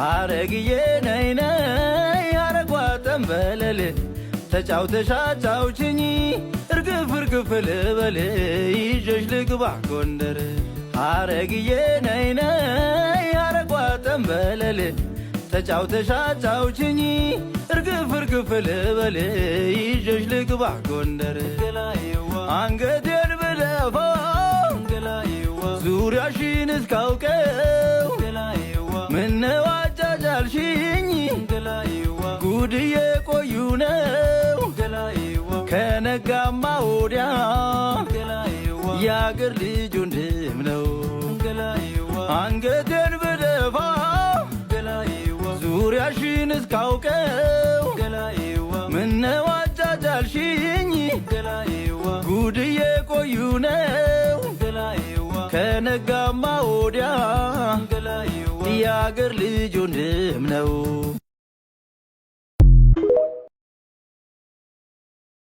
አረግዬ ነይ ነይ አረጓ ጠንበለል ተጫውተሽ አጫውችኝ እርግፍ እርግፍ ልበል ይዤሽ ልግባ ጎንደር አረግዬ ነይ ነይ አረጓ ጠንበለል ተጫውተሽ አጫውችኝ እርግፍ እርግፍ ልበል ይዤሽ ልግባ ጎንደር አንገቴን ብደፋ ዙሪያሽን እስካውቀው ምነው አጫጫልሽኝ ጉድዬ ቆዩ ነው ከነጋማ ወዲያ የአገር ልጅ ወንድም ነው አንገቴን ብደፋ ዙሪያሽን እስካውቀው ምነው አጫጫልሽኝ ጉድዬ ቆዩ ነው ከነጋማ ወዲያ የአገር ልጅ ወንድም ነው